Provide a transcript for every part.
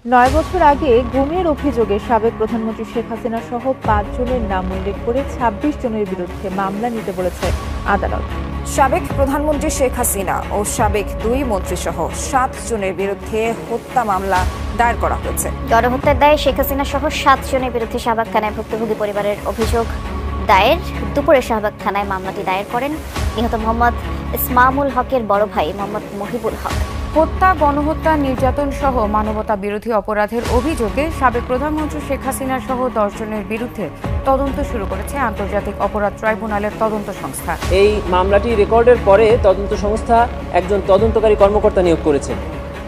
৯ বছর আগে গুমের অভিযোগে সাবেক প্রধানমন্ত্রী শেখ হাসিনা সহ ৫ জনের নাম উল্লেখ করে ২৬ জনের বিরুদ্ধে মামলা নিতে বলেছে আদালত। সাবেক প্রধানমন্ত্রী শেখ হাসিনা ও সাবেক ২ মন্ত্রী সহ ৭ জনের বিরুদ্ধে হত্যা মামলা দায়ের করা হয়েছে। গণহত্যার দায়ে শেখ হাসিনা সহ ৭ জনের বিরুদ্ধে শাহবাগ থানায় ভুক্তভোগী পরিবারের অভিযোগ দায়ের। দুপুরে শাহবাগ থানায় মামলাটি দায়ের করেন নিহত মোহাম্মদ ইসমামুল হকের বড় ভাই মোহাম্মদ মহিবুল হক। হত্যা, গণহত্যা, নির্যাতন সহ মানবতা বিরোধী অপরাধের অভিযোগে সাবেক প্রধানমন্ত্রী শেখ হাসিনা সহ ১০ জনের বিরুদ্ধে তদন্ত শুরু করেছে আন্তর্জাতিক অপরাধ ট্রাইব্যুনালের তদন্ত সংস্থা। এই মামলাটি রেকর্ডের পরে তদন্ত সংস্থা একজন তদন্তকারী কর্মকর্তা নিয়োগ করেছেন।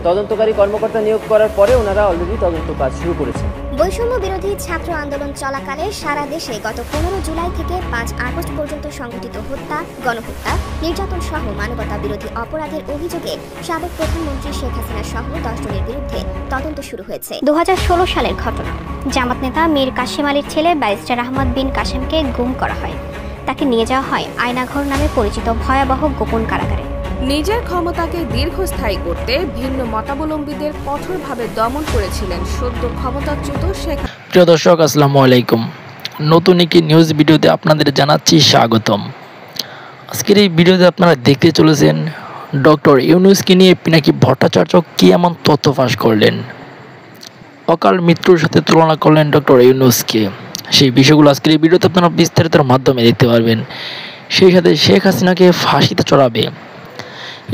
তদন্তকারী কর্মকর্তা নিয়োগ করার পরে ওনারা অলরেডি তদন্ত কাজ শুরু করেছেন। বৈষম্য বিরোধী ছাত্র আন্দোলন চলাকালে সারা দেশে গত ১৫ জুলাই থেকে ৫ আগস্ট পর্যন্ত সংঘটিত হত্যা, গণহত্যা, নির্যাতন সহ মানবতা বিরোধী অপরাধের অভিযোগে সাবেক প্রধানমন্ত্রী শেখ হাসিনা সহ ১০ জনের বিরুদ্ধে তদন্ত শুরু হয়েছে। ২০১৬ সালের ঘটনা। জামাত নেতা মীর কাসেম আলীর ছেলে ব্যারিস্টার আহমদ বিন কাসেমকে গুম করা হয়। তাকে নিয়ে যাওয়া হয় আয়নাঘর নামে পরিচিত ভয়াবহ গোপন কারাগারে। নিজের ক্ষমতাকে দীর্ঘস্থায়ী করতে ভিন্ন মতাবলম্বীদের কঠোরভাবে দমন করেছিলেন সদ্য ক্ষমতাচ্যুত শেখ। প্রিয় দর্শক, আসসালামু আলাইকুম। নতুন একটি নিউজ ভিডিওতে আপনাদের জানাচ্ছি স্বাগতম। আজকের এই ভিডিওতে আপনারা দেখতে চলেছেন ডক্টর ইউনূসকে নিয়ে পিনাকি ভট্টাচার্য কি এমন তথ্য ফাঁস করলেন, অকাল মৃত্যুর সাথে তুলনা করলেন ডক্টর ইউনূসকে। সেই বিষয়গুলো আজকের এই ভিডিওতে আপনারা বিস্তারিত মাধ্যমে দেখতে পারবেন। সেই সাথে শেখ হাসিনাকে ফাঁসিতে চড়াবে,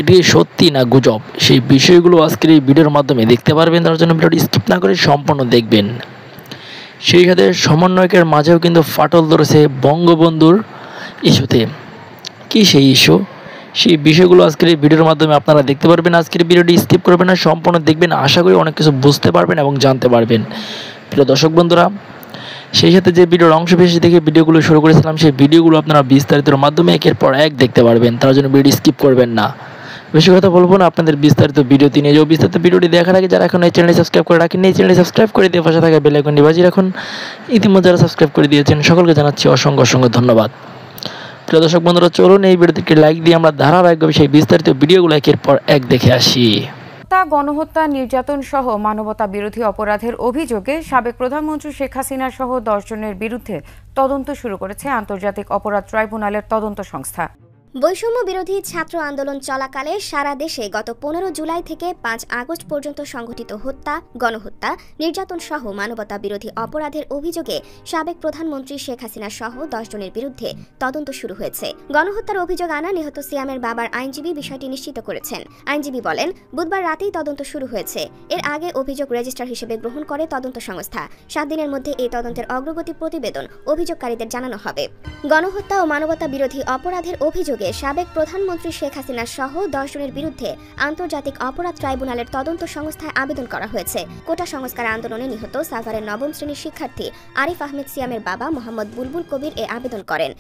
এটি সত্যি না গুজব, সেই বিষয়গুলো আজকের এই ভিডিওর মাধ্যমে দেখতে পারবেন। তার জন্য ভিডিওটি স্কিপ না করে সম্পূর্ণ দেখবেন। সেই সাথে সমন্বয়কের মাঝেও কিন্তু ফাটল ধরেছে বঙ্গবন্ধুর ইস্যুতে। কি সেই ইস্যু, সেই বিষয়গুলো আজকের এই ভিডিওর মাধ্যমে আপনারা দেখতে পারবেন। আজকের ভিডিওটি স্কিপ করবেন না, সম্পূর্ণ দেখবেন। আশা করি অনেক কিছু বুঝতে পারবেন এবং জানতে পারবেন। প্রিয় দর্শক বন্ধুরা, সেই সাথে যে ভিডিওর অংশ বেশি দেখে ভিডিওগুলো শুরু করেছিলাম, সেই ভিডিওগুলো আপনারা বিস্তারিতর মাধ্যমে একের পর এক দেখতে পারবেন। তার জন্য ভিডিও স্কিপ করবেন না। বেশি কথা বলবো না, আপনাদের বিস্তারিত ভিডিওতে নিয়ে যাবো। বিস্তারিত ভিডিওটি দেখার আগে যারা এখন এই চ্যানেলটি সাবস্ক্রাইব করে রাখেন, এই চ্যানেলটি সাবস্ক্রাইব করে দিয়ে পাশে থাকা বেল আইকনটি বাজিয়ে রাখুন। ইতিমধ্যে যারা সাবস্ক্রাইব করে দিয়েছেন সকলকে জানাচ্ছি অসংখ্য অসংখ্য ধন্যবাদ। প্রিয় দর্শক বন্ধুরা, চলুন এই ভিডিওটিকে লাইক দিয়ে আমরা ধারাবাহিকভাবে সেই বিস্তারিত ভিডিওগুলো একের পর এক দেখে আসি। হত্যা, গণহত্যা, নির্যাতন সহ মানবতা বিরোধী অপরাধের অভিযোগে সাবেক প্রধানমন্ত্রী শেখ হাসিনা সহ ১০ জনের বিরুদ্ধে তদন্ত শুরু করেছে আন্তর্জাতিক অপরাধ ট্রাইব্যুনালের তদন্ত সংস্থা। বৈষম্য বিরোধী ছাত্র আন্দোলন চলাকালে সারা দেশে গত ১৫ জুলাই থেকে ৫ আগস্ট পর্যন্ত সংঘটিত হত্যা, গণহত্যা, নির্যাতন সহ মানবতা বিরোধী অপরাধের অভিযোগে সাবেক প্রধানমন্ত্রী শেখ হাসিনা সহ ১০ জনের বিরুদ্ধে তদন্ত শুরু হয়েছে। গণহত্যার অভিযোগ আনা নিহত সিয়ামের বাবার আইনজীবী বিষয়টি নিশ্চিত করেছেন। আইনজীবী বলেন, বুধবার রাতেই তদন্ত শুরু হয়েছে। এর আগে অভিযোগ রেজিস্ট্রার হিসেবে গ্রহণ করে তদন্ত সংস্থা। ৭ দিনের মধ্যে এই তদন্তের অগ্রগতি প্রতিবেদন অভিযোগকারীদের জানানো হবে। গণহত্যা ও মানবতা বিরোধী অপরাধের অভিযোগ সাবেক প্রধানমন্ত্রী শেখ হাসিনা সহ ১০ জনের বিরুদ্ধে আন্তর্জাতিক অপরাধ ট্রাইব্যুনালের তদন্ত সংস্থায় আবেদন করা হয়েছে। কোটা সংস্কার আন্দোলনে নিহত সাভারের ৯ম শ্রেণীর শিক্ষার্থী আরিফ আহমেদ সিয়ামের বাবা মোহাম্মদ বুলবুল কবির এ আবেদন করেন।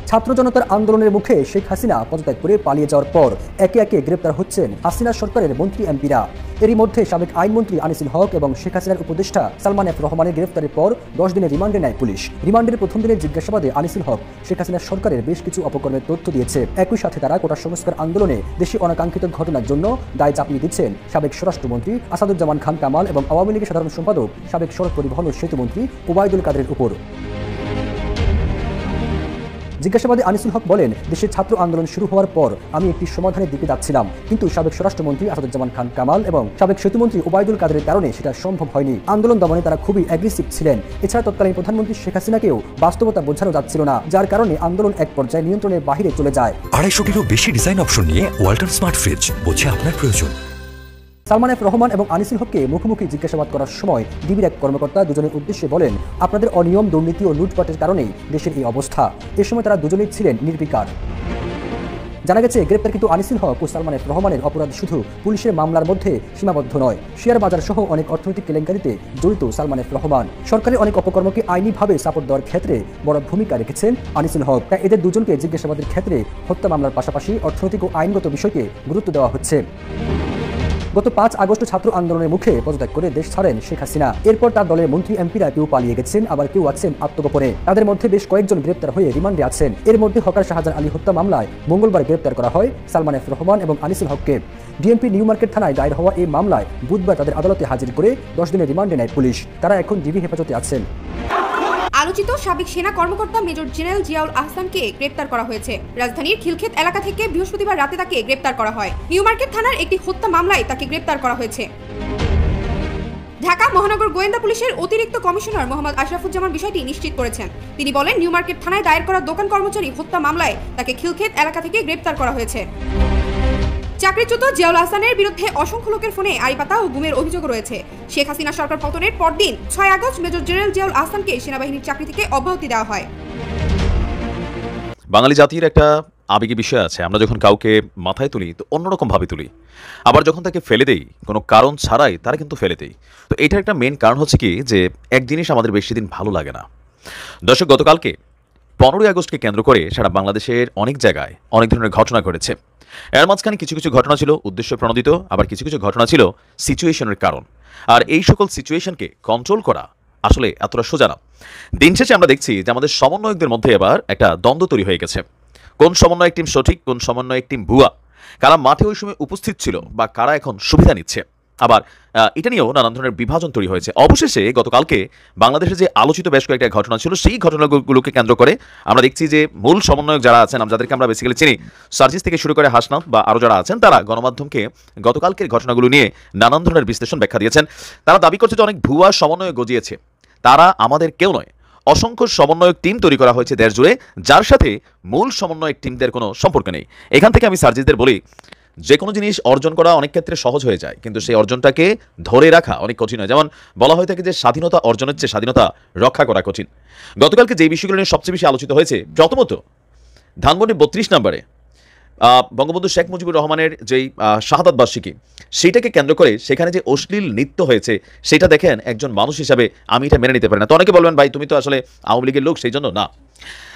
ছাত্র জনতার আন্দোলনের মুখে শেখ হাসিনা পদত্যাগ করে পালিয়ে যাওয়ার পর একে একে গ্রেপ্তার হচ্ছেন হাসিনা সরকারের মন্ত্রী এমপিরা। এরই মধ্যে সাবেক আইনমন্ত্রী আনিসুল হক এবং শেখ হাসিনার উপদেষ্টা সালমান এফ রহমানের গ্রেফতারের পর ১০ দিনের রিমান্ডে নেয় পুলিশ। রিমান্ডের প্রথম দিনের জিজ্ঞাসাবাদে আনিসুল হক শেখ হাসিনার সরকারের বেশ কিছু অপকর্মের তথ্য দিয়েছে। একই সাথে তারা কোটা সংস্কার আন্দোলনে দেশে অনাকাঙ্ক্ষিত ঘটনার জন্য দায় চাপিয়ে দিচ্ছেন সাবেক স্বরাষ্ট্রমন্ত্রী আসাদুজ্জামান খান কামাল এবং আওয়ামী লীগের সাধারণ সম্পাদক সাবেক সড়ক পরিবহন ও সেতুমন্ত্রী ওবায়দুল কাদেরের উপর। জিজ্ঞাসাবাদে আনিসুল হক বলেন, দেশের ছাত্র আন্দোলন শুরু হওয়ার পর আমি একটি সমাধানের দিকে যাচ্ছিলাম, কিন্তু সাবেক স্বরাষ্ট্রমন্ত্রী আসাদুজ্জামান খান কামাল এবং সাবেক সেতুমন্ত্রী ওবায়দুল কাদেরের কারণে সেটা সম্ভব হয়নি। আন্দোলন দমনে তারা খুবই অ্যাগ্রেসিভ ছিলেন। এছাড়া তৎকালীন প্রধানমন্ত্রী শেখ হাসিনাকেও বাস্তবতা বোঝানো যাচ্ছিল না, যার কারণে আন্দোলন এক পর্যায়ে নিয়ন্ত্রণের বাইরে চলে যায়। ২৫০টিরও বেশি ডিজাইন অপশন নিয়ে ওয়ালটন স্মার্ট ফ্রিজ, বোঝে আপনার প্রয়োজন। সালমান এফ রহমান এবং আনিসুল হককে মুখোমুখি জিজ্ঞাসাবাদ করার সময় ডিবির এক কর্মকর্তা দুজনের উদ্দেশ্যে বলেন, আপনাদের অনিয়ম, দুর্নীতি ও লুটপাটের কারণেই দেশের এই অবস্থা। এ সময় তারা দুজনেই ছিলেন নির্বিকার। জানা গেছে, গ্রেপ্তারকৃত আনিসুল হক ও সালমান এফ রহমানের অপরাধ শুধু পুলিশের মামলার মধ্যে সীমাবদ্ধ নয়, শেয়ার বাজার সহ অনেক অর্থনৈতিক কেলেঙ্কারিতে জড়িত সালমান এফ রহমান। সরকারের অনেক অপকর্মকে আইনিভাবে সাপোর্ট দেওয়ার ক্ষেত্রে বড় ভূমিকা রেখেছেন আনিসুল হক। তাই এদের দুজনকে জিজ্ঞাসাবাদের ক্ষেত্রে হত্যা মামলার পাশাপাশি অর্থনৈতিক ও আইনগত বিষয়কে গুরুত্ব দেওয়া হচ্ছে। গত 5 আগস্ট ছাত্র আন্দোলনের মুখে পদত্যাগ করে দেশ ছাড়েন শেখ হাসিনা। এরপর তার দলের মন্ত্রী এমপিরা কেউ পালিয়ে গেছেন, আবার কেউ আছেন আত্মগোপনে। তাদের মধ্যে বেশ কয়েকজন গ্রেপ্তার হয়ে রিমান্ডে আছেন। এর মধ্যে হকার শাহজাহান আলী হত্যা মামলায় মঙ্গলবার গ্রেপ্তার করা হয় সালমান এফ রহমান এবং আনিসুল হককে। ডিএমপি নিউ মার্কেট থানায় দায়ের হওয়া এই মামলায় বুধবার তাদের আদালতে হাজির করে 10 দিনের রিমান্ডে নেয় পুলিশ। তারা এখন ডিবি হেফাজতে আছেন। আলোচিত সাবেক সেনা কর্মকর্তা মেজর জেনারেল জিয়াউল আহসানকে গ্রেপ্তার করা হয়েছে। রাজধানীর খিলক্ষেত এলাকা থেকে বৃহস্পতিবার রাতে তাকে গ্রেপ্তার করা হয়। নিউ মার্কেট থানার একটি হত্যা মামলায় তাকে গ্রেপ্তার করা হয়েছে। ঢাকা মহানগর গোয়েন্দা পুলিশের অতিরিক্ত কমিশনার মোহাম্মদ আশরাফুজ্জামান বিষয়টি নিশ্চিত করেছেন। তিনি বলেন, নিউ মার্কেট থানায় দায়ের করা দোকান কর্মচারী হত্যা মামলায় তাকে খিলক্ষেত এলাকা থেকে গ্রেপ্তার করা হয়েছে। চাকরিচ্যুত জিয়াউল আহসানের বিরুদ্ধে অসংখ্য লোকের ফোনে আড়িপাতা ও গুমের অভিযোগ রয়েছে। শেখ হাসিনা সরকার পতনের পরদিন 6 আগস্ট মেজর জেনারেল জিয়াউল আহসানকে সেনাবাহিনীর চাকরি থেকে অব্যাহতি দেওয়া হয়। বাঙালি জাতির একটা আবেগী বিষয় আছে, আমরা যখন কাউকে মাথায় তুলি তো অন্যরকম ভাবে তুলি, আবার যখন তাকে ফেলে দেই কোনো কারণ ছাড়াই তারা কিন্তু ফেলে দেই। তো এটার একটা মেন কারণ হচ্ছে কি যে এক জিনিস আমাদের বেশি দিন ভালো লাগে না। দর্শক, গতকালকে 15ই আগস্টকে কেন্দ্র করে সারা বাংলাদেশের অনেক জায়গায় অনেক ধরনের ঘটনা ঘটেছে। এর মাঝখানে কিছু কিছু ঘটনা ছিল উদ্দেশ্য প্রণোদিত, আবার কিছু কিছু ঘটনা ছিল সিচুয়েশনের কারণ। আর এই সকল সিচুয়েশনকে কন্ট্রোল করা আসলে এতটা সোজা না। দিন শেষে আমরা দেখছি যে আমাদের সমন্বয়কদের মধ্যে এবার একটা দ্বন্দ্ব তৈরি হয়ে গেছে। কোন সমন্বয়ক টিম সঠিক, কোন সমন্বয়ক টিম ভুয়া, কারা মাঠে ওই সময় উপস্থিত ছিল বা কারা এখন সুবিধা নিচ্ছে, আবার এটা নিয়েও নানান ধরনের বিভাজন তৈরি হয়েছে। অবশেষে গতকালকে বাংলাদেশে যে আলোচিত বেশ কয়েকটা ঘটনা ছিল, সেই ঘটনাগুলোকে কেন্দ্র করে আমরা দেখছি যে মূল সমন্বয়ক যারা আছেন, যাদেরকে আমরা বেসিক্যালি চিনি, সার্জিস থেকে শুরু করে হাসনাত বা আরও যারা আছেন, তারা গণমাধ্যমকে গতকালকের ঘটনাগুলো নিয়ে নানান ধরনের বিশ্লেষণ ব্যাখ্যা দিয়েছেন। তারা দাবি করছে যে অনেক ভুয়া সমন্বয়ক গজিয়েছে। তারা আমাদের কেউ নয়, অসংখ্য সমন্বয়ক টিম তৈরি করা হয়েছে দেশ জুড়ে, যার সাথে মূল সমন্বয়ক টিমদের কোনো সম্পর্ক নেই। এখান থেকে আমি সার্জিসদের বলি, যে কোনো জিনিস অর্জন করা অনেক ক্ষেত্রে সহজ হয়ে যায়, কিন্তু সেই অর্জনটাকে ধরে রাখা অনেক কঠিন হয়। যেমন বলা হয়ে থাকে যে স্বাধীনতা অর্জনের চেয়ে স্বাধীনতা রক্ষা করা কঠিন। গতকালকে যে বিষয়গুলো নিয়ে সবচেয়ে বেশি আলোচিত হয়েছে, প্রথমত ধানমন্ডি 32 নম্বরে বঙ্গবন্ধু শেখ মুজিবুর রহমানের যেই শাহাদাত বার্ষিকী, সেইটাকে কেন্দ্র করে সেখানে যে অশ্লীল নৃত্য হয়েছে, সেটা দেখেন একজন মানুষ হিসাবে আমি এটা মেনে নিতে পারি না। তো অনেকে বলবেন, ভাই তুমি তো আসলে আওয়ামী লীগের লোক, সেই জন্য না।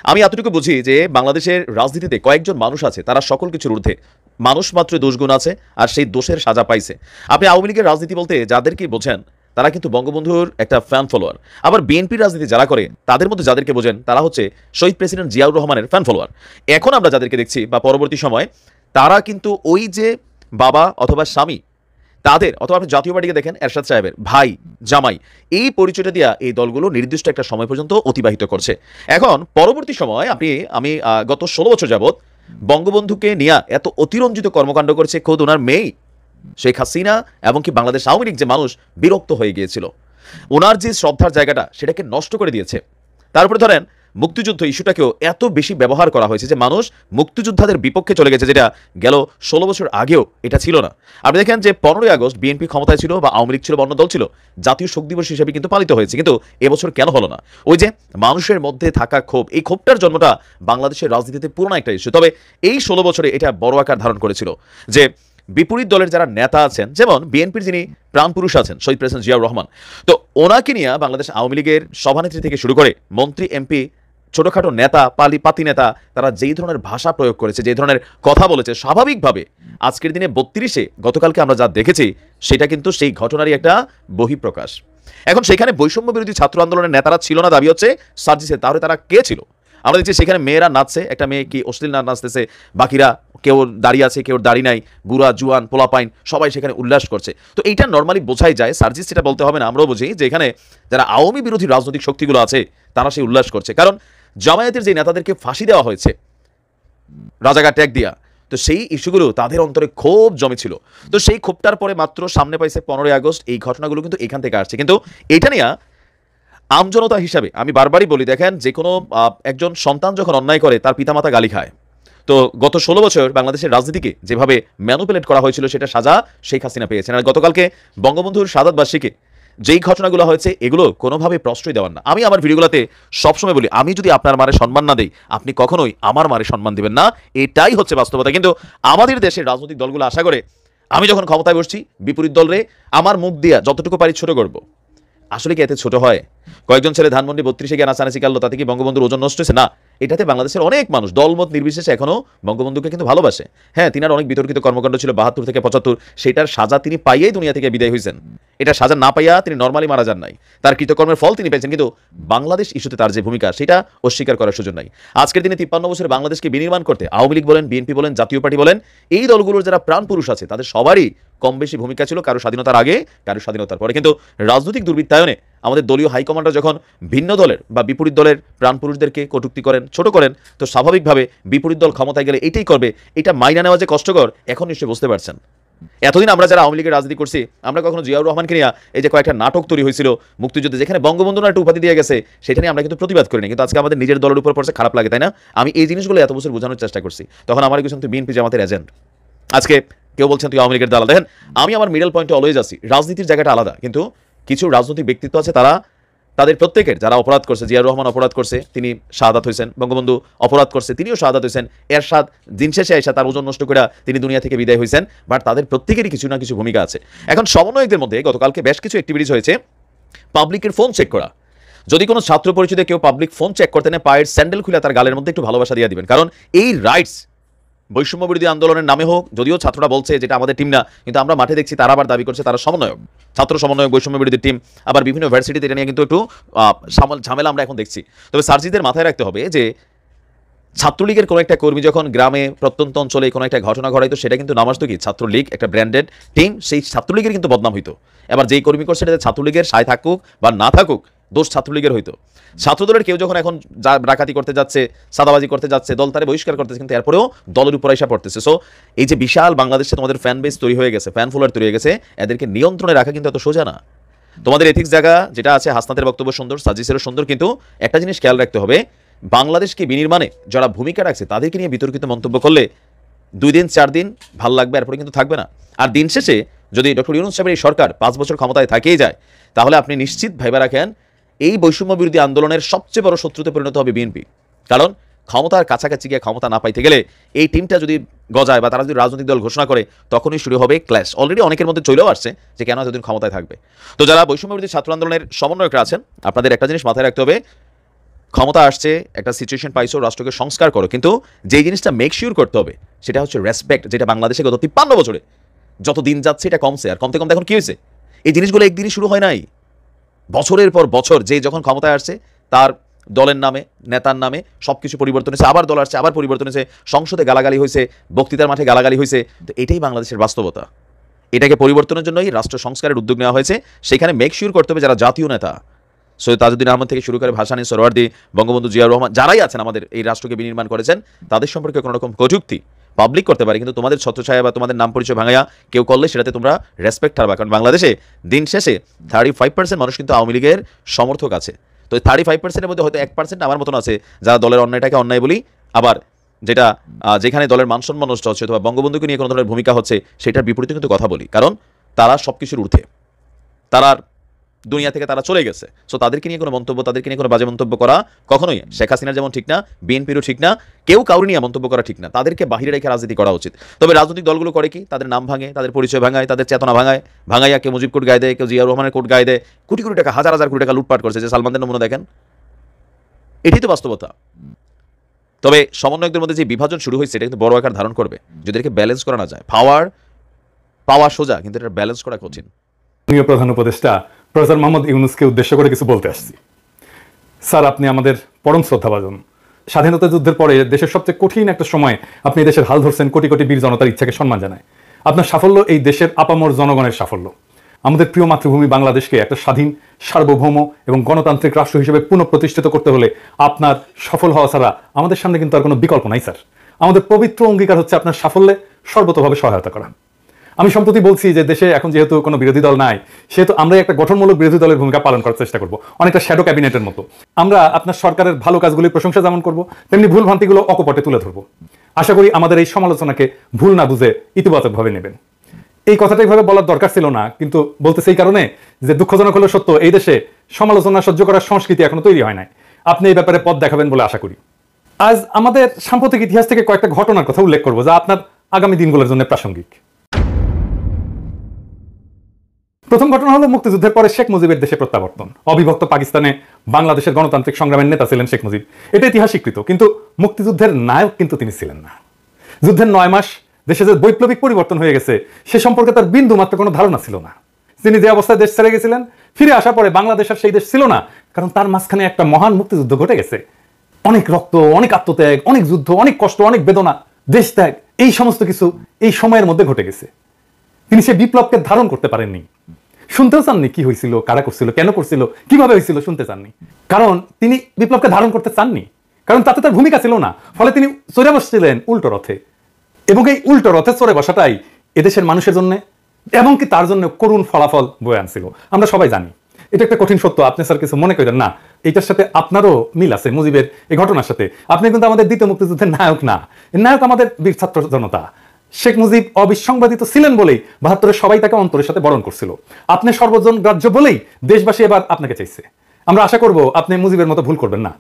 আমি এতটুকু বুঝি যে বাংলাদেশের রাজনীতিতে কয়েকজন মানুষ আছে, তারা সকল কিছুর ঊর্ধ্বে। মানুষ মাত্র দোষগুণ আছে, আর সেই দোষের সাজা পাইছে। আপনি আওয়ামী লীগের রাজনীতি বলতে যাদেরকে বোঝেন, তারা কিন্তু বঙ্গবন্ধুর একটা ফ্যান ফলোয়ার। আবার বিএনপির রাজনীতি যারা করে, তাদের মধ্যে যাদেরকে বোঝেন, তারা হচ্ছে শহীদ প্রেসিডেন্ট জিয়াউর রহমানের ফ্যান ফলোয়ার। এখন আমরা যাদেরকে দেখছি বা পরবর্তী সময়, তারা কিন্তু ওই যে বাবা অথবা স্বামী তাদের, অথবা আপনি জাতীয় পার্টিকে দেখেন এরশাদ সাহেবের ভাই জামাই, এই পরিচয়টা দিয়া এই দলগুলো নির্দিষ্ট একটা সময় পর্যন্ত অতিবাহিত করছে। এখন পরবর্তী সময় আমি গত 16 বছর যাবৎ বঙ্গবন্ধুকে নিয়ে এত অতিরঞ্জিত কর্মকাণ্ড করছে খোদ ওনার মেয়ে শেখ হাসিনা, এবং কি বাংলাদেশ আওয়ামী লীগ যে মানুষ বিরক্ত হয়ে গিয়েছিল, ওনার যে শ্রদ্ধার জায়গাটা সেটাকে নষ্ট করে দিয়েছে। তারপরে ধরেন মুক্তিযুদ্ধ ইস্যুটাকেও এত বেশি ব্যবহার করা হয়েছে যে মানুষ মুক্তিযোদ্ধাদের বিপক্ষে চলে গেছে, যেটা গেল 16 বছর আগেও এটা ছিল না। আপনি দেখেন যে 15ই আগস্ট বিএনপি ক্ষমতায় ছিল বা আওয়ামী লীগ ছিল বা অন্য দল ছিল, জাতীয় শোক দিবস হিসেবে কিন্তু পালিত হয়েছে, কিন্তু এবছর কেন হলো না? ওই যে মানুষের মধ্যে থাকা ক্ষোভ, এই ক্ষোভটার জন্মটা বাংলাদেশের রাজনীতিতে পুরনো একটা ইস্যু। তবে এই 16 বছরে এটা বড় আকার ধারণ করেছিল যে বিপরীত দলের যারা নেতা আছেন, যেমন বিএনপির যিনি প্রাণপুরুষ আছেন শহীদ প্রেসিডেন্ট জিয়াউর রহমান, তো ওনাকে নিয়ে বাংলাদেশ আওয়ামী লীগের সভানেত্রী থেকে শুরু করে মন্ত্রী, এমপি, ছোটখাটো নেতা, পাতি নেতা, তারা যেই ধরনের ভাষা প্রয়োগ করেছে, যে ধরনের কথা বলেছে, স্বাভাবিকভাবে আজকের দিনে 32-এ গতকালকে আমরা যা দেখেছি, সেটা কিন্তু সেই ঘটনারই একটা বহিঃপ্রকাশ। এখন সেখানে বৈষম্য বিরোধী ছাত্র আন্দোলনের নেতারা ছিল না, দাবি হচ্ছে সার্জিসের। তাহলে তারা কে ছিল? আমরা দেখছি সেখানে মেয়েরা নাচছে, একটা মেয়ে কি অশ্লীল নাচতেছে, বাকিরা কেউ দাঁড়িয়ে আছে, কেউ দাঁড়িয়ে নাই, বুড়া জুয়ান পোলাপাইন সবাই সেখানে উল্লাস করছে। তো এইটা নর্মালি বোঝাই যায়, সার্জিস সেটা বলতে হবে না, আমরাও বুঝি যে এখানে যারা আওয়ামী বিরোধী রাজনৈতিক শক্তিগুলো আছে, তারা সেই উল্লাস করছে। কারণ জামায়াতের যে নেতাদেরকে ফাঁসি দেওয়া হয়েছে রাজাকার ট্যাগ দিয়া, তো সেই ইস্যুগুলো তাদের অন্তরে ক্ষোভ জমেছিল। তো সেই ক্ষোভটার পরে মাত্র সামনে পাইছে 15ই আগস্ট, এই ঘটনাগুলো কিন্তু এখান থেকে আসছে। কিন্তু এটা নিয়ে আমজনতা হিসাবে আমি বারবারই বলি, দেখেন যে কোনো একজন সন্তান যখন অন্যায় করে, তার পিতামাতা গালি খায়। তো গত 16 বছর বাংলাদেশের রাজনীতিকে যেভাবে ম্যানুপুলেট করা হয়েছিল, সেটা সাজা শেখ হাসিনা পেয়েছেন। আর গতকালকে বঙ্গবন্ধুর শাহাদাত বার্ষিকী যেই ঘটনাগুলো হয়েছে, এগুলো কোনোভাবে প্রশ্রয় দেওয়ার না। আমি আমার ভিডিওগুলোতে সবসময় বলি, আমি যদি আপনার মারে সম্মান না দিই, আপনি কখনোই আমার মারে সম্মান দিবেন না, এটাই হচ্ছে বাস্তবতা। কিন্তু আমাদের দেশের রাজনৈতিক দলগুলো আশা করে আমি যখন ক্ষমতায় বসছি, বিপরীত দলরে আমার মুখ দিয়া যতটুকু পারি ছোট করব। আসলে কি এতে ছোট হয়? কয়েকজন ছেলে ধানমন্ডি 32-এ গিয়ে নাচানাচি কাটলো, তাতে কি বঙ্গবন্ধুর ওজন নষ্ট হয়েছে? না, এটাতে বাংলাদেশের অনেক মানুষ দলমত নির্বিশেষে এখনো বঙ্গবন্ধুকে কিন্তু ভালোবাসে। হ্যাঁ, তিনার অনেক বিতর্কিত কর্মকাণ্ড ছিল 72 থেকে 75, সেটার সাজা তিনি পাইয়েই দুনিয়া থেকে বিদায় হয়েছেন। এটা সাজা না পাইয়া তিনি নর্মালি মারা যান নাই, তার কৃতকর্মের ফল তিনি পেয়েছেন, কিন্তু বাংলাদেশ ইস্যুতে তার যে ভূমিকা সেটা অস্বীকার করার সুযোগ নাই। আজকের দিনে 53 বছরে বাংলাদেশকে বিনির্মাণ করতে আওয়ামী লীগ বলেন, বিএনপি বলেন, জাতীয় পার্টি বলেন, এই দলগুলোর যারা প্রাণ পুরুষ আছে তাদের সবারই কম বেশি ভূমিকা ছিল, কারো স্বাধীনতার আগে কারো স্বাধীনতার পরে। কিন্তু রাজনৈতিক দুর্বৃত্তায়নে আমাদের দলীয় হাইকমান্ডার যখন ভিন্ন দলের বা বিপরীত দলের প্রাণ পুরুষদেরকে কটূক্তি করেন, ছোট করেন, তো স্বাভাবিকভাবে বিপরীত দল ক্ষমতায় গেলে এটাই করবে। এটা মাইনা নেওয়া যে কষ্টকর এখন নিশ্চয়ই বুঝতে পারছেন। এতদিন আমরা যারা আওয়ামী লীগের রাজনীতি করছি, আমরা কখনো জিয়াউর রহমানকে নিয়ে এই যে কয়েকটা নাটক তৈরি হয়েছিল মুক্তিযুদ্ধে, যেখানে বঙ্গবন্ধু একটা উপাধি দিয়ে গেছে, সেটা নিয়ে আমরা কিন্তু প্রতিবাদ করিনি, কিন্তু আজকে আমাদের নিজের দলের উপর পড়ছে, খারাপ লাগে, তাই না? আমি এই জিনিসগুলো এত বছর বোঝানোর চেষ্টা করছি, তখন আমার কিছু বিএনপি জামাতের এজেন্ট, আজকে কেউ বলছেন তুই আওয়ামী লীগের দালাল। দেখেন, আমি আমার মিডল পয়েন্টে অলওয়েজ আছি, রাজনীতির জায়গাটা আলাদা, কিন্তু কিছু রাজনৈতিক ব্যক্তিত্ব আছে, তারা তাদের প্রত্যেকের যারা অপরাধ করছে, জিয়াউর রহমান অপরাধ করছে, তিনি শাহাদাত হয়েছেন, বঙ্গবন্ধু অপরাধ করছে, তিনিও শাহাদাত হয়েছেন, এরশাদ দিন শেষে এসে তার ওজন নষ্ট করে তিনি দুনিয়া থেকে বিদায় হয়েছেন, বাট তাদের প্রত্যেকেরই কিছু না কিছু ভূমিকা আছে। এখন সমন্বয়কদের মধ্যে গতকালকে বেশ কিছু অ্যাক্টিভিটিস হয়েছে, পাবলিকের ফোন চেক করা। যদি কোনো ছাত্র পরিচয়ে কেউ পাবলিক ফোন চেক করতে নেয়, পায়ের স্যান্ডেল খুলে তার গালের মধ্যে একটু ভালোবাসা দিয়ে দিবেন, কারণ এই রাইটস বৈষম্য বিরোধী আন্দোলনের নামে হোক, যদিও ছাত্ররা বলছে যেটা আমাদের টিম না, কিন্তু আমরা মাঠে দেখছি তারা আবার দাবি করছে তারা সমন্বয়ক, ছাত্র সমন্বয়ক, বৈষম্য বিরোধী টিম, আবার বিভিন্ন ইউনিভার্সিটিতে এটা নিয়ে কিন্তু একটু ঝামেলা আমরা এখন দেখছি। তবে সার্জিদের মাথায় রাখতে হবে যে ছাত্রলীগের কোনো একটা কর্মী যখন গ্রামে প্রত্যন্ত অঞ্চলে কোনো একটা ঘটনা ঘটাইতো, সেটা কিন্তু নামাজতো কি ছাত্রলীগ একটা ব্র্যান্ডেড টিম, সেই ছাত্রলীগের কিন্তু বদনাম হইতো। এবার যেই কর্মী করছে সেটাতে ছাত্রলীগের সায় থাকুক বা না থাকুক, দোষ ছাত্রলীগের হইতো। ছাত্রদলের কেউ যখন এখন ডাকাতি করতে যাচ্ছে, সাদাবাজি করতে যাচ্ছে, দল তারে বহিষ্কার করতেছে, কিন্তু এরপরেও দলের উপর আইসা পড়তেছে। সো এই যে বিশাল বাংলাদেশে তোমাদের ফ্যান বেস তৈরি হয়ে গেছে, ফ্যান ফলোয়ার তৈরি হয়ে গেছে, এদেরকে নিয়ন্ত্রণে রাখা কিন্তু এত সোজা না। তোমাদের এথিক্স জায়গা যেটা আছে, হাসনাতের বক্তব্য সুন্দর, সাজিসেরও সুন্দর, কিন্তু একটা জিনিস খেয়াল রাখতে হবে, বাংলাদেশকে বিনির্মাণে যারা ভূমিকা রাখছে তাদেরকে নিয়ে বিতর্কিত মন্তব্য করলে 2 দিন 4 দিন ভাল লাগবে, এরপরে কিন্তু থাকবে না। আর দিন শেষে যদি ডক্টর ইউনূস সাহেবের এই সরকার 5 বছর ক্ষমতায় থাকেই যায়, তাহলে আপনি নিশ্চিত ভেবে রাখেন এই বৈষম্য বিরোধী আন্দোলনের সবচেয়ে বড় শত্রুতে পরিণত হবে বিএনপি। কারণ ক্ষমতার কাছাকাছি গিয়ে ক্ষমতা না পাইতে গেলে এই টিমটা যদি গজায় বা তারা যদি রাজনৈতিক দল ঘোষণা করে, তখনই শুরু হবে ক্ল্যাশ। অলরেডি অনেকের মধ্যে চলেও আসছে যে কেন এতদিন ক্ষমতায় থাকবে। তো যারা বৈষম্য বিরোধী ছাত্র আন্দোলনের সমন্বয়করা আছেন, আপনাদের একটা জিনিস মাথায় রাখতে হবে, ক্ষমতা আসছে, একটা সিচুয়েশন পাইছো, রাষ্ট্রকে সংস্কার করো, কিন্তু যেই জিনিসটা মেক শিওর করতে হবে সেটা হচ্ছে রেসপেক্ট, যেটা বাংলাদেশে গত 53 বছরে যত দিন যাচ্ছে এটা কমছে, আর কমতে কমতে এখন কি হয়েছে, এই জিনিসগুলো একদিনই শুরু হয় নাই, বছরের পর বছর যে যখন ক্ষমতায় আসছে তার দলের নামে, নেতার নামে সবকিছু পরিবর্তন হয়েছে, আবার দল আসছে, আবার পরিবর্তন হয়েছে, সংসদে গালাগালি হয়েছে, বক্তৃতার মাঠে গালাগালি হয়েছে। তো এটাই বাংলাদেশের বাস্তবতা। এটাকে পরিবর্তনের জন্যই রাষ্ট্র সংস্কারের উদ্যোগ নেওয়া হয়েছে। সেখানে মেক শিওর করতে হবে যারা জাতীয় নেতা, সৈয়দ তাজউদ্দিন আহমদ থেকে শুরু করে ভাসানী, সোহরাওয়ার্দী, বঙ্গবন্ধু জিয়াউর রহমান, যারাই আছেন আমাদের এই রাষ্ট্রকে বিনির্মাণ করেছেন, তাদের সম্পর্কে কোনো রকম কটূক্তি পাবলিক করতে পারে, কিন্তু তোমাদের ছত্রছায়া বা তোমাদের নাম পরিচয় ভাঙায়া কেউ করলে সেটাতে তোমরা রেসপেক্ট হারবা। কারণ বাংলাদেশে দিন শেষে 35% মানুষ কিন্তু আওয়ামী লীগের সমর্থক আছে। তো 35%-এর মধ্যে হয়তো 1% আমার মতন আছে যারা দলের অন্যায়টাকে অন্যায় বলি, আবার যেটা যেখানে দলের মান সম্মান নষ্ট হচ্ছে অথবা বঙ্গবন্ধুকে নিয়ে কোনো ধরনের ভূমিকা হচ্ছে সেটার বিপরীতে কিন্তু কথা বলি, কারণ তারা সব কিছুর ঊর্ধ্বে, তারা দুনিয়া থেকে তারা চলে গেছে। সো তাদেরকে নিয়ে কোনো মন্তব্য, তাদেরকে নিয়ে কোনো বাজে মন্তব্য করা কখনোই শেখ হাসিনার যেমন ঠিক না, বিএনপিরও ঠিক না, কেউ কাউরি নিয়ে মন্তব্য করা ঠিক না। তাদেরকে বাহিরে রেখে রাজনীতি করা উচিত। তবে রাজনৈতিক দলগুলো করে কি, তাদের নাম ভাঙে, তাদের পরিচয় ভাঙায়, তাদের চেতনা ভাঙাইয়া কেউ মুজিব কোট গায়ে দেয়, কেউ জিয়াউর রহমানের কোট গায়ে দেয়, কোটি কোটি টাকা, হাজার হাজার কোটি টাকা লুটপাট করছে, যে সালমানদের নমুনা দেখেন। এটাই তো বাস্তবতা। তবে সমন্বয়কদের মধ্যে যে বিভাজন শুরু হয়েছে এটা কিন্তু বড় আকার ধারণ করবে যদি এটাকে ব্যালেন্স করা না যায়। পাওয়া সোজা, কিন্তু এটা ব্যালেন্স করা কঠিন। প্রধান উপদেষ্টা প্রফেসর মোহাম্মদ ইউনূসকে উদ্দেশ্য করে কিছু বলতে আসছি। স্যার, আপনি আমাদের পরম শ্রদ্ধাভাজন। স্বাধীনতা যুদ্ধের পরে দেশের সবচেয়ে কঠিন একটা সময় আপনি দেশের হাল ধরছেন, কোটি কোটি বীর জনতার ইচ্ছাকে সম্মান জানায়। আপনার সাফল্য এই দেশের আপামর জনগণের সাফল্য। আমাদের প্রিয় মাতৃভূমি বাংলাদেশকে একটা স্বাধীন, সার্বভৌম এবং গণতান্ত্রিক রাষ্ট্র হিসেবে পুনঃপ্রতিষ্ঠিত করতে হলে আপনার সফল হওয়া ছাড়া আমাদের সামনে কিন্তু আর কোনো বিকল্প নাই স্যার। আমাদের পবিত্র অঙ্গীকার হচ্ছে আপনার সাফল্যে সর্বতোভাবে সহায়তা করা। আমি সম্প্রতি বলছি যে দেশে এখন যেহেতু কোনো বিরোধী দল নাই, সেহেতু আমরা একটা গঠনমূলক বিরোধী দলের ভূমিকা পালন করার চেষ্টা করব, অনেকটা শ্যাডো ক্যাবিনেটের মতো। আমরা আপনার সরকারের ভালো কাজগুলির প্রশংসা যেমন করব, তেমনি ভুল ভ্রান্তিগুলো অকপটে তুলে ধরবো। আশা করি আমাদের এই সমালোচনাকে ভুল না বুঝে ইতিবাচকভাবে নেবেন। এই কথাটা এইভাবে বলার দরকার ছিল না, কিন্তু বলতে সেই কারণে যে দুঃখজনক হলো সত্য, এই দেশে সমালোচনা সহ্য করার সংস্কৃতি এখনো তৈরি হয় নাই। আপনি এই ব্যাপারে পথ দেখাবেন বলে আশা করি। আজ আমাদের সাম্প্রতিক ইতিহাস থেকে কয়েকটা ঘটনার কথা উল্লেখ করবো যা আপনার আগামী দিনগুলোর জন্য প্রাসঙ্গিক। প্রথম ঘটনা হলো মুক্তিযুদ্ধের পরে শেখ মুজিবের দেশে প্রত্যাবর্তন। অবিভক্ত পাকিস্তানে বাংলাদেশের গণতান্ত্রিক সংগ্রামের নেতা ছিলেন শেখ মুজিব, এটা ইতিহাস স্বীকৃত, কিন্তু মুক্তিযুদ্ধের নায়ক কিন্তু তিনি ছিলেন না। যুদ্ধের 9 মাস দেশে যে বৈপ্লবিক পরিবর্তন হয়ে গেছে সে সম্পর্কে তার বিন্দু মাত্র কোনো ধারণা ছিল না। তিনি যে অবস্থায় দেশ ছেড়ে গেছিলেন, ফিরে আসার পরে বাংলাদেশ আর সেই দেশ ছিল না, কারণ তার মাঝখানে একটা মহান মুক্তিযুদ্ধ ঘটে গেছে। অনেক রক্ত, অনেক আত্মত্যাগ, অনেক যুদ্ধ, অনেক কষ্ট, অনেক বেদনা, দেশ ত্যাগ, এই সমস্ত কিছু এই সময়ের মধ্যে ঘটে গেছে। তিনি সে বিপ্লবকে ধারণ করতে পারেননি, শুনতেও চাননি কি হয়েছিল, কারা করছিল, কেন করছিল, কিভাবে হয়েছিল শুনতে চাননি, কারণ তিনি বিপ্লবকে ধারণ করতে চাননি, কারণ তাতে তার ভূমিকা ছিল না। ফলে তিনি চড়ে বসছিলেন উল্টো রথে, এবং এই উল্টো রথে চড়ে বসাটাই এদেশের মানুষের জন্য এমনকি তার জন্য করুণ ফলাফল বয়ে আনছিল। আমরা সবাই জানি এটা একটা কঠিন সত্য। আপনি স্যার কিছু মনে করেন না, এইটার সাথে আপনারও মিল আছে মুজিবের এই ঘটনার সাথে। আপনি কিন্তু আমাদের দ্বিতীয় মুক্তিযুদ্ধের নায়ক না, নায়ক আমাদের বীর ছাত্র জনতা। শেখ মুজিব অবিসংবাদিত ছিলেন বলেই 72-এ সবাই তাকে অন্তরের সাথে বরণ করছিল। আপনি সর্বজন গ্রাহ্য বলেই দেশবাসী এবার আপনাকে চাইছে। আমরা আশা করব আপনি মুজিবের মতো ভুল করবেন না।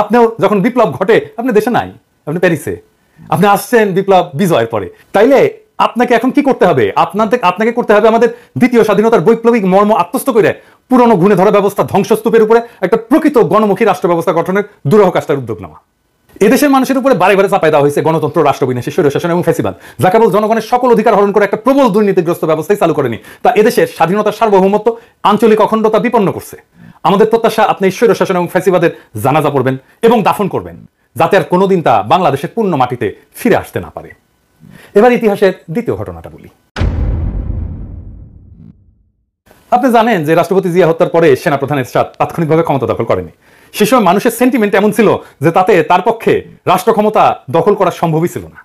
আপনিও যখন বিপ্লব ঘটে আপনি দেশে নাই, আপনি প্যারিসে, আপনি আসছেন বিপ্লব বিজয়ের পরে। তাইলে আপনাকে এখন কি করতে হবে? আপনাকে করতে হবে আমাদের দ্বিতীয় স্বাধীনতার বৈপ্লবিক মর্ম আত্মস্থ করে পুরনো ঘুণে ধরা ব্যবস্থা ধ্বংসস্তূপের উপরে একটা প্রকৃত গণমুখী রাষ্ট্র ব্যবস্থা গঠনের দুরূহ কাজটার উদ্যোগ নেওয়া। এদেশের মানুষের উপরে বারে বারে চাপাই দেওয়া হয়েছে গণতন্ত্র, রাষ্ট্রবিনাশী, স্বৈরশাসন এবং ফ্যাসিবাদ, যা কেবল জনগণের সকল অধিকার হরণ করে একটা প্রবল দুর্নীতিগ্রস্ত ব্যবস্থাই চালু করেনি, তা এদেশের স্বাধীনতার সার্বভৌমত্ব, আঞ্চলিক অখণ্ডতা বিপন্ন করছে। আমাদের প্রত্যাশা আপনি স্বৈরশাসন এবং ফ্যাসিবাদের জানাজা পড়বেন এবং দাফন করবেন, যাতে আর কোনোদিন তা বাংলাদেশের পূর্ণ মাটিতে ফিরে আসতে না পারে। এবার ইতিহাসের দ্বিতীয় ঘটনাটা বলি। আপনি জানেন যে রাষ্ট্রপতি জিয়া হত্যার পরে সেনাপ্রধান এরশাদ তাৎক্ষণিকভাবে ক্ষমতা দখল করেনি। সে সময় মানুষের সেন্টিমেন্ট এমন ছিল যে তাতে তার পক্ষে রাষ্ট্র ক্ষমতা দখল করা সম্ভবই ছিল না।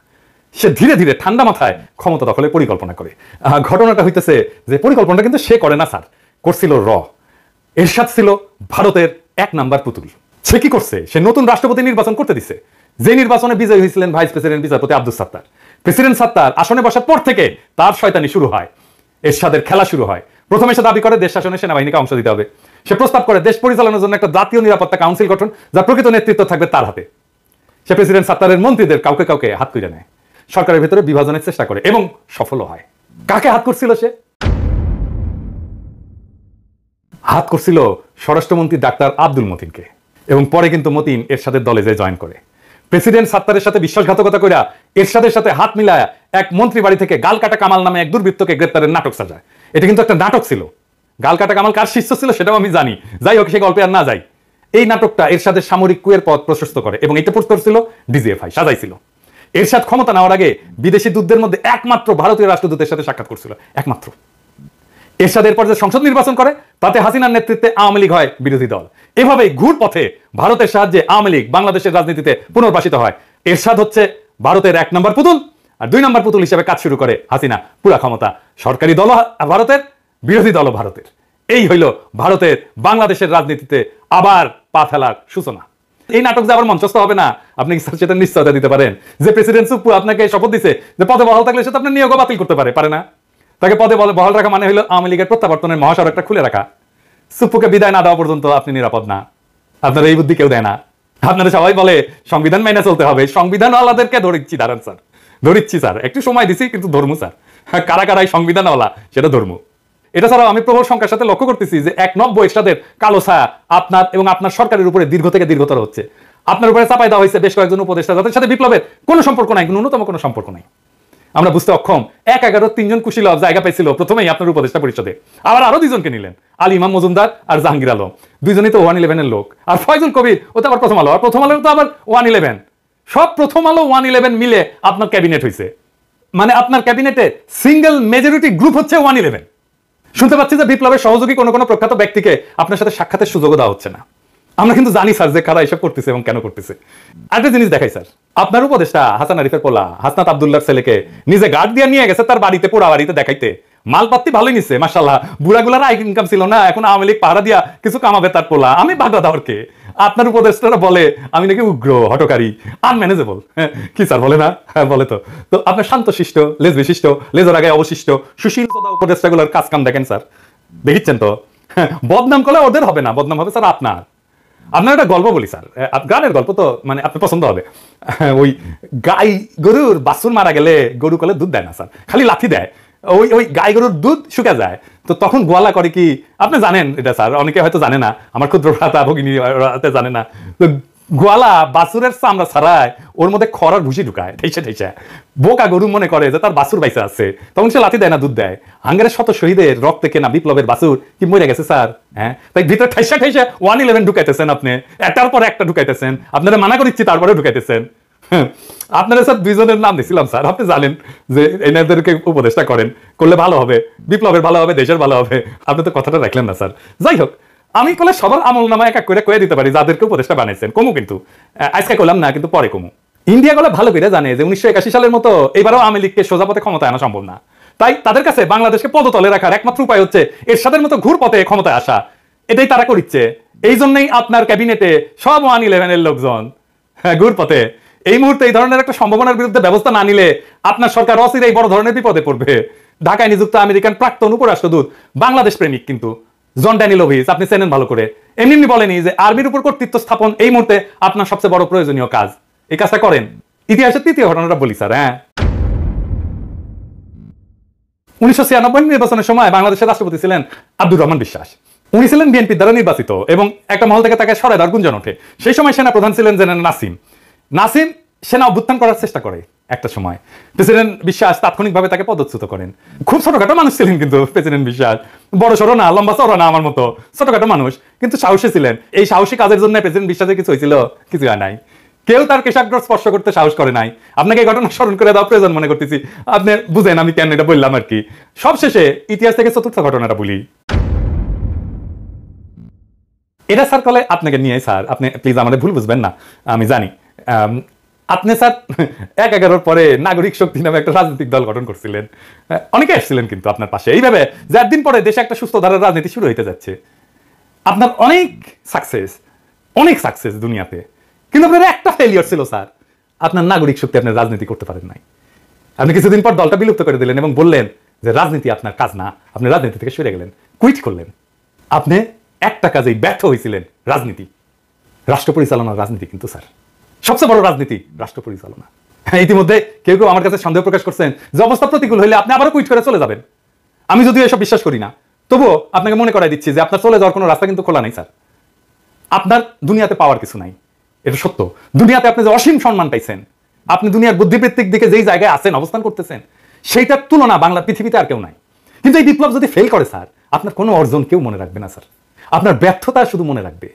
সে ধীরে ধীরে ঠান্ডা মাথায় ক্ষমতা দখলের পরিকল্পনা করে। ঘটনাটা হইতেছে যে পরিকল্পনাটা কিন্তু সে করে না স্যার, করছিল এরশাদ ছিল ভারতের 1 নাম্বার পুতুল। সে কি করছে? সে নতুন রাষ্ট্রপতি নির্বাচন করতে দিছে। যে নির্বাচনে বিজয়ী হয়েছিলেন ভাইস প্রেসিডেন্ট বিচারপতি আব্দুস সাত্তার। প্রেসিডেন্ট সাত্তার আসনে বসার পর থেকে তার শয়তানি শুরু হয়, এরশাদের খেলা শুরু হয়। প্রথমে সে দাবি করে দেশ শাসনে সেনাবাহিনীকে অংশ দিতে হবে। সে প্রস্তাব করে দেশ পরিচালনার জন্য একটা জাতীয় নিরাপত্তা কাউন্সিল গঠন, যার প্রকৃত নেতৃত্ব থাকবে তার হাতে। সে প্রেসিডেন্ট সাত্তারের মন্ত্রীদের কাউকে কাউকে হাত করে নেয়, সরকারের ভিতরে বিভাজনের চেষ্টা করে এবং সফল হয়। কাকে হাত করছিল সে? হাত করছিল স্বরাষ্ট্রমন্ত্রী ডাক্তার আব্দুল মতিনকে, এবং পরে কিন্তু মতিন এরশাদের দলে যে জয়েন করে। প্রেসিডেন্ট সাত্তারের সাথে বিশ্বাসঘাতকতা কইরা এরশাদের সাথে হাত মিলায়া এক মন্ত্রী বাড়ি থেকে গালকাটা কামাল নামে এক দুর্বৃত্তকে গ্রেপ্তারের নাটক সাজায়। এটা কিন্তু একটা নাটক ছিল। গালকাটা কামাল কার শিষ্য ছিল সেটাও আমি জানি, যাই হোক সে গল্পে আর না যাই। এই নাটকটা এরশাদের সামরিক কুয়ের পথ প্রশস্ত করে এবং এটা পোস্ট করছিল ডিজিএফআই, সাজাইছিল। এরশাদ ক্ষমতা নেওয়ার আগে বিদেশি দূতদের মধ্যে একমাত্র ভারতীয় রাষ্ট্রদূতের সাথে সাক্ষাৎ করছিল, একমাত্র। এরশাদ এরপর যে সংসদ নির্বাচন করে তাতে হাসিনার নেতৃত্বে আওয়ামী লীগ হয় বিরোধী দল। এভাবেই ঘুর পথে ভারতের সাহায্যে আওয়ামী লীগ বাংলাদেশের রাজনীতিতে পুনর্বাসিত হয়। এরশাদ হচ্ছে ভারতের 1 নম্বর পুতুল, আর 2 নম্বর পুতুল হিসেবে কাজ শুরু করে হাসিনা। পুরা ক্ষমতা সরকারি দল ভারতের, বিরোধী দল ভারতের। এই হইল ভারতের বাংলাদেশের রাজনীতিতে আবার পা ফেলার সূচনা। এই নাটক যে আবার মঞ্চস্থ হবে না আপনি সেটা নিশ্চয়তা দিতে পারেন যে প্রেসিডেন্ট সুপ্পু আপনাকে শপথ দিছে যে পদে বহাল থাকলে সে তো আপনার নিয়োগ বাতিল করতে পারে না। তাকে পদে বহাল রাখা মানে হলো আওয়ামী লীগের প্রত্যাবর্তনের মহাসড়কটা খুলে রাখা। সুপ্পুকে বিদায় না দেওয়া পর্যন্ত আপনি নিরাপদ না। আপনার এই বুদ্ধি কেউ দেয় না। আপনারা সবাই বলে সংবিধান মেনে চলতে হবে, সংবিধান ওয়ালাদেরকে ধরিচ্ছি, দাঁড়ান স্যার, ধরিচ্ছি স্যার, একটু সময় দিছি কিন্তু ধর্ম স্যার, কারা কারাই সংবিধান ওয়ালা সেটা ধর্ম। এটা ছাড়াও আমি প্রবল সংখ্যার সাথে লক্ষ্য করতেছি যে 190 এরশাদের কালো ছায়া আপনার এবং আপনার সরকারের উপরে দীর্ঘ থেকে দীর্ঘতর হচ্ছে। আপনার উপরে চাপাই দেওয়া হয়েছে বেশ কয়েকজন উপদেষ্টা, যাদের সাথে বিপ্লবের কোনো সম্পর্ক নাই, ন্যূনতম কোনো সম্পর্ক নাই। আমরা বুঝতে অক্ষম। 1-11 3 কুশীলব জায়গা পাইছিল প্রথমেই আপনার উপদেষ্টা পরিষদে, আবার আরো 2জনকে নিলেন, আলী ইমাম মজুমদার আর জাহাঙ্গীর আলম, 2জনই তো 111 এর লোক। আর ফয়জুল কবির ও তো আবার প্রথম আলো, আর প্রথম আলো তো আবার 111। সব প্রথম আলো 111 মিলে আপনার ক্যাবিনেট হয়েছে। মানে আপনার ক্যাবিনেটে সিঙ্গেল মেজরিটি গ্রুপ হচ্ছে 111। শুনতে পাচ্ছি যে বিপ্লবের সহযোগী কোনো প্রখ্যাত ব্যক্তিকে আপনার সাথে সাক্ষাতের সুযোগ দেওয়া হচ্ছে না। আমরা কিন্তু জানি স্যার যে কারা এসব করতেছে এবং কেন করতেছে। আরেকটা জিনিস দেখাই স্যার, আপনার উপদেষ্টা হাসান আরিফের পোলা হাসনাত আব্দুল্লাহর ছেলেকে নিজে গার্ড দিয়ে নিয়ে গেছে তার বাড়িতে, পোড়া বাড়িতে দেখাইতে। মালপাত্তি ভালোই নিচ্ছে মাশাআল্লাহ, বুড়াগুলার আই ইনকাম ছিল না, এখন আওয়ামী লীগ পাহারা দিয়া কিছু কামাবে তার পোলা। আমি বাগদা দাওয়ারকে আপনার উপদেষ্টারা বলে আমি নাকি উগ্র, হটকারী, আনম্যানেজেবল। কি স্যার বলে না? হ্যাঁ বলে তো। তো আপনার শান্তশিষ্ট, লেজবিশিষ্ট, লেজর আগে অবশিষ্ট সুশীল উপদেষ্টাগুলোর কাজ কাম দেখেন স্যার, দেখিচ্ছেন তো। বদনাম করলে ওদের হবে না, বদনাম হবে স্যার আপনার। আপনার একটা গল্প বলি স্যার, গানের গল্প তো মানে আপনার পছন্দ হবে। ওই গাই গরুর বাছুর মারা গেলে গরু কলে দুধ দেয় না স্যার, খালি লাথি দেয়। ওই ওই গাই গরুর দুধ শুকা যায়, তো তখন গোয়ালা করে কি আপনি জানেন এটা স্যার, অনেকে হয়তো জানে না, আমার ক্ষুদ্র ভ্রাতা ভগিনী জানে না, তো গোয়ালা বাছুরের চামড়া ছাড়ায় ওর মধ্যে খড়ার ভুসি ঢুকায় ঠেসে ঠেসে, বোকা গরু মনে করে যে তার বাছুর বাইসা আছে, তখন সে লাথি দেয় না দুধ দেয়। হাঙ্গেরের শত শহীদের রক্তে কেনা বিপ্লবের বাছুর কি মরে গেছে স্যার? হ্যাঁ, তাই ভিতরে ঠেসা ঠেসে 111 ঢুকাইতেছেন আপনি, একটার পর একটা ঢুকাইতেছেন, আপনারা মানা করিচ্ছি তারপরে ঢুকাইতেছেন। আপনারা স্যার দুইজনের নাম দিছিলাম স্যার, আপনি জানেন যে এনাদেরকে উপদেষ্টা করেন, করলে ভালো হবে, বিপ্লবের ভালো হবে, দেশের ভালো হবে, আপনি তো কথাটা রাখলেন না স্যার। যাই হোক, আমি কলে সবার আমল নামা এক এক করে কয়ে দিতে পারি যাদেরকে উপদেষ্টা বানাইছেন, কমু কিন্তু আজকে করলাম না, কিন্তু পরে কমু। ইন্ডিয়া গলে ভালো করে জানে যে 1981 সালের মতো এবারও আওয়ামী লীগকে সোজা পথে ক্ষমতায় আনা সম্ভব না, তাই তাদের কাছে বাংলাদেশকে পদতলে রাখার একমাত্র উপায় হচ্ছে এরশাদের মতো ঘুর পথে ক্ষমতায় আসা, এটাই তারা করিচ্ছে। এই জন্যই আপনার ক্যাবিনেটে সব 111 এর লোকজন ঘুর পথে। এই মুহূর্তে এই ধরনের একটা সম্ভাবনার বিরুদ্ধে ব্যবস্থা না নিলে আপনার সরকার অচিরেই বড় ধরনের বিপদে পড়বে। ঢাকায় নিযুক্ত আমেরিকান প্রাক্তন উপরাষ্ট্রদূত বাংলাদেশ প্রেমিক কিন্তু জন ড্যানিলোভিচ, আপনি চেনেন ভালো করে, এমনি বলেনি যে আর্মির উপর কর্তৃত্ব স্থাপন এই মুহূর্তে আপনার সবচেয়ে বড় প্রয়োজনীয় কাজ, এই কাজটা করেন। ইতিহাসের তৃতীয় ঘটনাটা বলি স্যার। হ্যাঁ, 1996 নির্বাচনের সময় বাংলাদেশের রাষ্ট্রপতি ছিলেন আব্দুর রহমান বিশ্বাস। উনি ছিলেন বিএনপির দ্বারা নির্বাচিত এবং একটা মহল থেকে তাকে সরাই দেওয়ার গুঞ্জন ওঠে। সেই সময় সেনা প্রধান ছিলেন জেনারেল নাসিম সেনা অভ্যুত্থান করার চেষ্টা করে একটা সময়, প্রেসিডেন্ট বিশ্বাস তাৎক্ষণিকভাবে তাকে পদচ্যুত করেন। খুব ছোটখাটো মানুষ ছিলেন কিন্তু প্রেসিডেন্ট বিশ্বাস, বড় সড়ো না, লম্বা চড়ো না, আমার মতো ছোটখাটো মানুষ, কিন্তু সাহসী ছিলেন। এই সাহসী কাজের জন্য প্রেসিডেন্ট বিশ্বাসের কিছু হয়েছিল? কিছু হয় নাই, কেউ তার কেশাগ্র স্পর্শ করতে সাহস করে নাই। আপনাকে এই ঘটনা স্মরণ করে দেওয়া প্রয়োজন মনে করতেছি, আপনি বুঝেন আমি কেন এটা বললাম আর কি। সবশেষে ইতিহাস থেকে চতুর্থ ঘটনাটা বলি। এটা স্যার কলে আপনাকে নিয়ে, স্যার আপনি প্লিজ আমাদের ভুল বুঝবেন না, আমি জানি। আপনি স্যার 11-11 পরে নাগরিক শক্তি নামে একটা রাজনৈতিক দল গঠন করছিলেন, অনেকে আসছিলেন কিন্তু আপনার পাশে, এইভাবে যে একদিন পরে দেশে একটা সুস্থ ধারার রাজনীতি শুরু হইতে যাচ্ছে। আপনার অনেক সাকসেস দুনিয়াতে, কিন্তু আপনার একটা ফেলিয়ার ছিল স্যার, আপনার নাগরিক শক্তি, আপনি রাজনীতি করতে পারেন নাই। আপনি কিছুদিন পর দলটা বিলুপ্ত করে দিলেন এবং বললেন যে রাজনীতি আপনার কাজ না, আপনি রাজনীতি থেকে সরে গেলেন, কুইট করলেন। আপনি একটা কাজেই ব্যর্থ হয়েছিলেন, রাজনীতি, রাষ্ট্র পরিচালনার রাজনীতি, কিন্তু স্যার সবচেয়ে বড় রাজনীতি রাষ্ট্র পরিচালনা। ইতিমধ্যে কেউ কেউ আমার কাছে সন্দেহ প্রকাশ করছেন যে অবস্থা প্রতিকূল হইলে আপনি আবারও কুইট করে চলে যাবেন। আমি যদিও এসব বিশ্বাস করি না, তবুও আপনাকে মনে করাই দিচ্ছি যে আপনার চলে যাওয়ার কোনো রাস্তা কিন্তু খোলা নাই স্যার। আপনার দুনিয়াতে পাওয়ার কিছু নাই, এটা সত্য। দুনিয়াতে আপনি যে অসীম সম্মান পাইছেন, আপনি দুনিয়ার বুদ্ধিবৃত্তিক দিকে যেই জায়গায় আছেন, অবস্থান করতেছেন, সেইটার তুলনা বাংলার পৃথিবীতে আর কেউ নাই। কিন্তু এই বিপ্লব যদি ফেল করে স্যার, আপনার কোনো অর্জন কেউ মনে রাখবে না স্যার, আপনার ব্যর্থতা শুধু মনে রাখবে।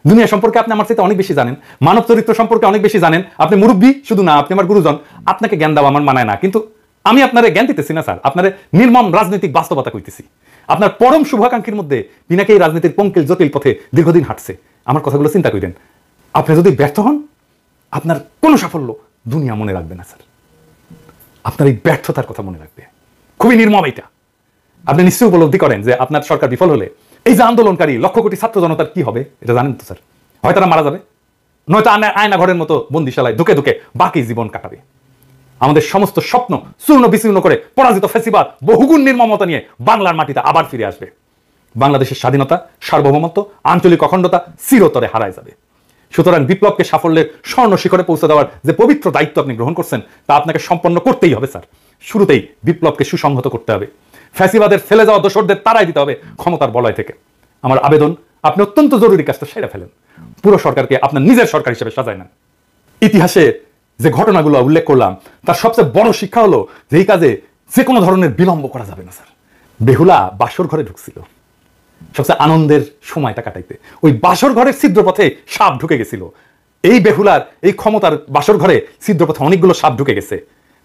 দুনিয়া সম্পর্কে আপনি আমার সাথে অনেক বেশি জানেন, মানব চরিত্র সম্পর্কে অনেক বেশি জানেন, আপনি মুরব্বী শুধু না, আপনি আমার গুরুজন, আপনাকে জ্ঞান দেওয়া আমার মানায় না। কিন্তু আমি আপনার জ্ঞান দিতেছি না স্যার, আপনার নির্মম রাজনৈতিক বাস্তবতা কইতেছি। আপনার পরম শুভাকাঙ্ক্ষীর মধ্যে পিনাকে এই রাজনীতির পঙ্কিল জটিল পথে দীর্ঘদিন হাঁটছে, আমার কথাগুলো চিন্তা করেন। আপনি যদি ব্যর্থ হন, আপনার কোনো সাফল্য দুনিয়া মনে রাখবে না স্যার, আপনার এই ব্যর্থতার কথা মনে রাখবে। খুবই নির্মম এটা। আপনি নিশ্চয়ই উপলব্ধি করেন যে আপনার সরকার বিফল হলে এই যে আন্দোলনকারী লক্ষ কোটি ছাত্র জনতার কি হবে, এটা জানেন তো স্যার? হয় তারা মারা যাবে, নয়তো আয়না ঘরের মতো বন্দিশালায় ধুকে ধুকে বাকি জীবন কাটাবে। আমাদের সমস্ত স্বপ্ন চূর্ণ বিচূর্ণ করে পরাজিত ফ্যাসিবাদ বহুগুণ নির্মমতা নিয়ে বাংলার মাটিতে আবার ফিরে আসবে। বাংলাদেশের স্বাধীনতা, সার্বভৌমত্ব, আঞ্চলিক অখণ্ডতা চিরতরে হারায় যাবে। সুতরাং বিপ্লবকে সাফল্যের স্বর্ণ শিখরে পৌঁছে দেওয়ার যে পবিত্র দায়িত্ব আপনি গ্রহণ করছেন, তা আপনাকে সম্পন্ন করতেই হবে স্যার। শুরুতেই বিপ্লবকে সুসংহত করতে হবে, ফ্যাসিবাদের ফেলে যাওয়া দোসরদের তাড়াই দিতে হবে ক্ষমতার বলয় থেকে। আমার আবেদন, আপনি অত্যন্ত জরুরি কাজটা সেরে ফেলেন, পুরো সরকারকে আপনার নিজের সরকার হিসেবে সাজায় নেন। ইতিহাসে যে ঘটনাগুলো উল্লেখ করলাম, তার সবচেয়ে বড় শিক্ষা হলো যে এই কাজে যে কোনো ধরনের বিলম্ব করা যাবে না স্যার। বেহুলা বাসর ঘরে ঢুকছিল সবচেয়ে আনন্দের সময়টা কাটাইতে, ওই বাসর ঘরের ছিদ্রপথে সাপ ঢুকে গেছিল। এই বেহুলার এই ক্ষমতার বাসর ঘরে ছিদ্রপথে অনেকগুলো সাপ ঢুকে গেছে,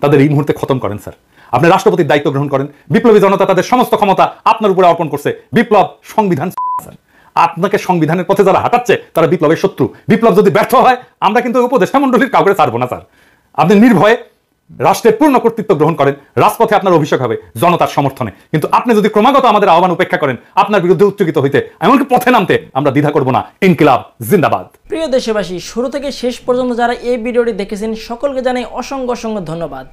তাদের এই মুহূর্তে খতম করেন স্যার। আপনি রাষ্ট্রপতির দায়িত্ব গ্রহণ করেন, বিপ্লবী জনতা তাদের সমস্ত ক্ষমতা আপনার উপরে অর্পণ করছে। বিপ্লব সংবিধান স্যার, আপনাকে সংবিধানের পথে যারা হাঁটাচ্ছে তারা বিপ্লবের শত্রু। বিপ্লব যদি ব্যর্থ হয়, আমরা কিন্তু উপদেষ্টা মন্ডলীর কাউকে ছাড়বো না স্যার। আপনি নির্ভয়ে রাষ্ট্রের পূর্ণ কর্তৃত্ব গ্রহণ করেন, রাজপথে আপনার অভিষেক হবে জনতার সমর্থনে। কিন্তু আপনি যদি ক্রমাগত আমাদের আহ্বান উপেক্ষা করেন, আপনার বিরুদ্ধে উচ্চকিত হইতে, এমনকি পথে নামতে আমরা দ্বিধা করব না। ইনকিলাব জিন্দাবাদ। প্রিয় দেশবাসী, শুরু থেকে শেষ পর্যন্ত যারা এই ভিডিওটি দেখেছেন সকলকে জানাই অসংখ্য অসংখ্য ধন্যবাদ।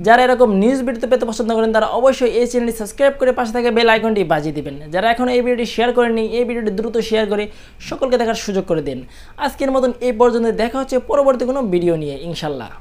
যারা এরকম নিউজ ভিডিও পেতে পছন্দ করেন তারা অবশ্যই এই চ্যানেলটি সাবস্ক্রাইব করে পাশে থাকা বেল আইকনটি বাজিয়ে দিবেন। যারা এখন এই ভিডিওটি শেয়ার করেননি, এই ভিডিওটি দ্রুত শেয়ার করে সকলকে দেখার সুযোগ করে দিন। আজকের মতন এই পর্যন্ত, দেখা হচ্ছে পরবর্তী কোনো ভিডিও নিয়ে ইনশাল্লাহ।